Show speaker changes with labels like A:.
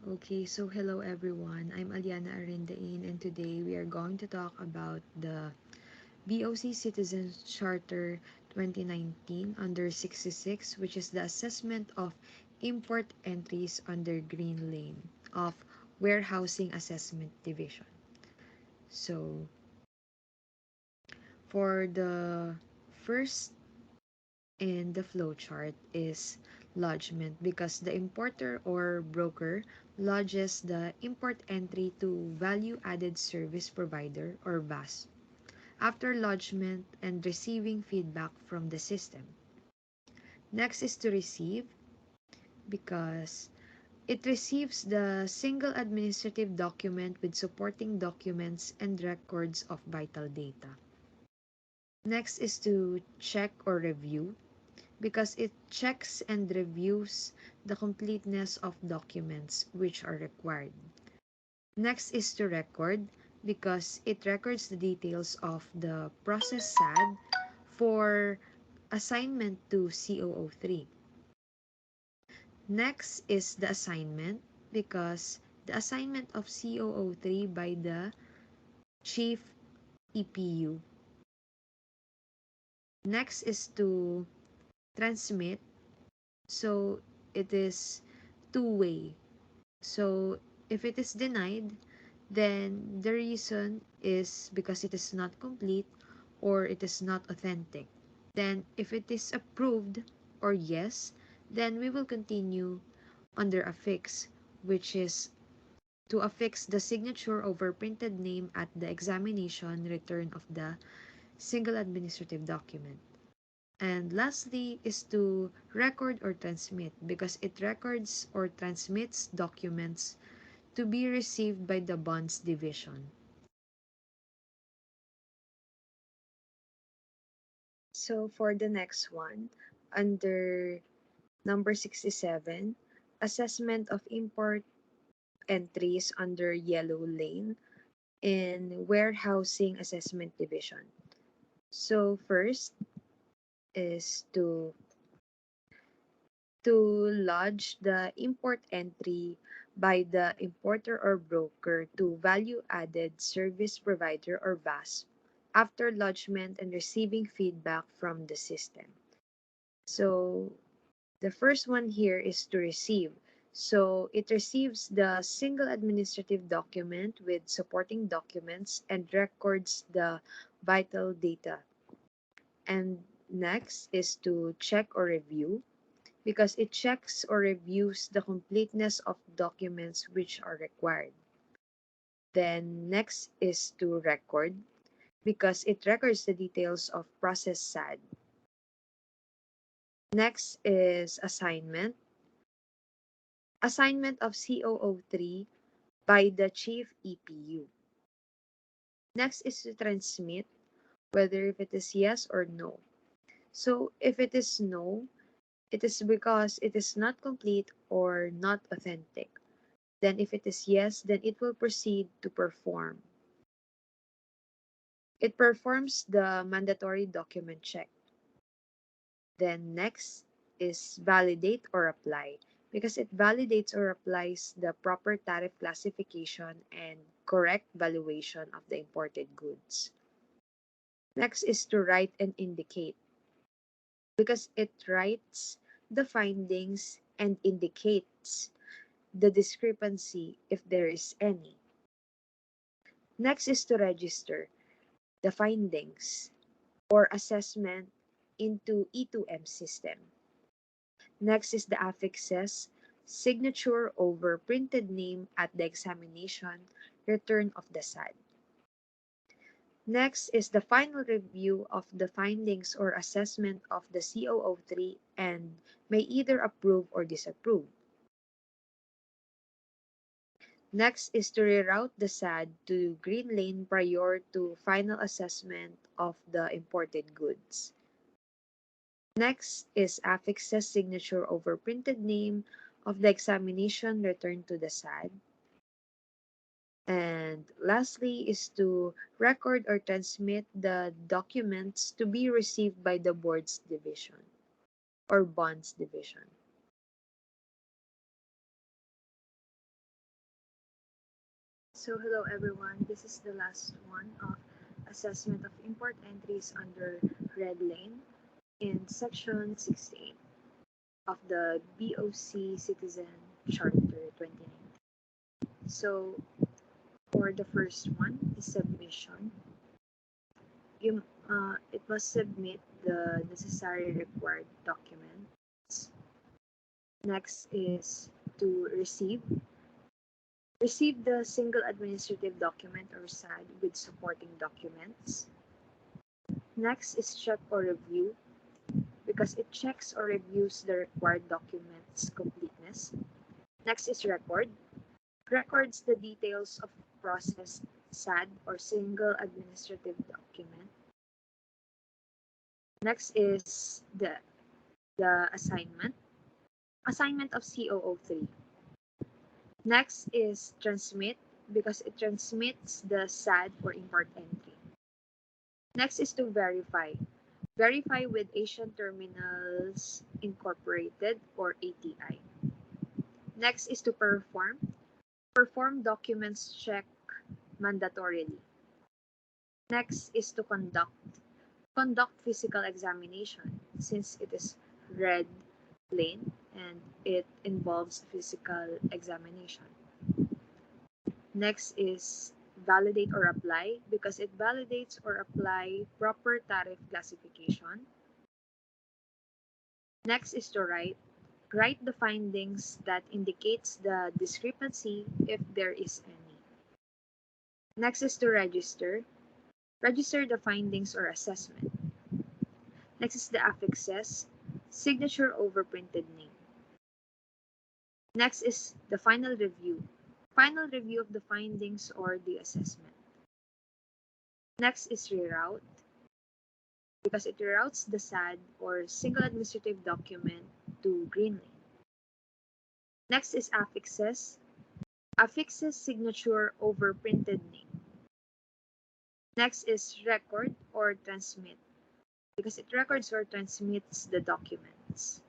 A: Okay, so hello everyone. I'm Aliana Arindain and today we are going to talk about the BOC Citizen Charter 2019 under 66, which is the assessment of import entries under Green Lane of Warehousing Assessment Division. So, for the first in the flowchart is lodgement because the importer or broker lodges the import entry to value added service provider or VAS after lodgement and receiving feedback from the system. Next is to receive because it receives the single administrative document with supporting documents and records of vital data. Next is to check or review because it checks and reviews the completeness of documents which are required. Next is to record because it records the details of the process SAD for assignment to COO3. Next is the assignment because the assignment of COO3 by the Chief EPU. Next is to transmit, so it is two-way. So if it is denied, then the reason is because it is not complete or it is not authentic. Then if it is approved or yes, then we will continue under affix, which is to affix the signature over printed name at the examination return of the single administrative document. And lastly is to record or transmit because it records or transmits documents to be received by the bonds division. So for the next one, under number 67, assessment of import entries under yellow lane in warehousing assessment division. So first is to lodge the import entry by the importer or broker to value added service provider or VAS after lodgement and receiving feedback from the system. So the first one here is to receive. So it receives the single administrative document with supporting documents and records the vital data. And next is to check or review because it checks or reviews the completeness of documents which are required. Then next is to record because it records the details of process SAD. Next is assignment. Assignment of COO3 by the Chief EPU. Next is to transmit whether if it is yes or no. So if it is no, it is because it is not complete or not authentic. Then if it is yes, then it will proceed to perform. It performs the mandatory document check. Then next is validate or apply because it validates or applies the proper tariff classification and correct valuation of the imported goods. Next is to write and indicate because it writes the findings and indicates the discrepancy if there is any. Next is to register the findings or assessment into E2M system. Next is the affixes signature over printed name at the examination return of the SAD. Next is the final review of the findings or assessment of the COO3 and may either approve or disapprove. Next is to reroute the SAD to green lane prior to final assessment of the imported goods. Next is affixes signature over printed name of the examination returned to the SAD. And lastly is to record or transmit the documents to be received by the board's division or bonds division. So hello everyone, this is the last one of assessment of import entries under red lane in section 68 of the BOC Citizen Charter 2019. So for the first one is submission. It must submit the necessary required documents. Next is to receive the single administrative document or SAD with supporting documents. Next is check or review because it checks or reviews the required documents completeness. Next is record. Records the details of processed SAD or single administrative document. Next is the assignment. Assignment of COO3. Next is transmit because it transmits the SAD for import entry. Next is to verify. Verify with Asian Terminals Incorporated or ATI. Next is to perform. Perform documents check mandatorily. Next is to conduct. Conduct physical examination since it is red lane and it involves physical examination. Next is validate or apply because it validates or apply proper tariff classification. Next is to write. Write the findings that indicates the discrepancy if there is any. Next is to register. Register the findings or assessment. Next is the affixes. Signature over printed name. Next is the final review. Final review of the findings or the assessment. Next is reroute because it reroutes the SAD or single administrative document to green lane. Next is affixes. Affixes signature over printed name. Next is record or transmit because it records or transmits the documents.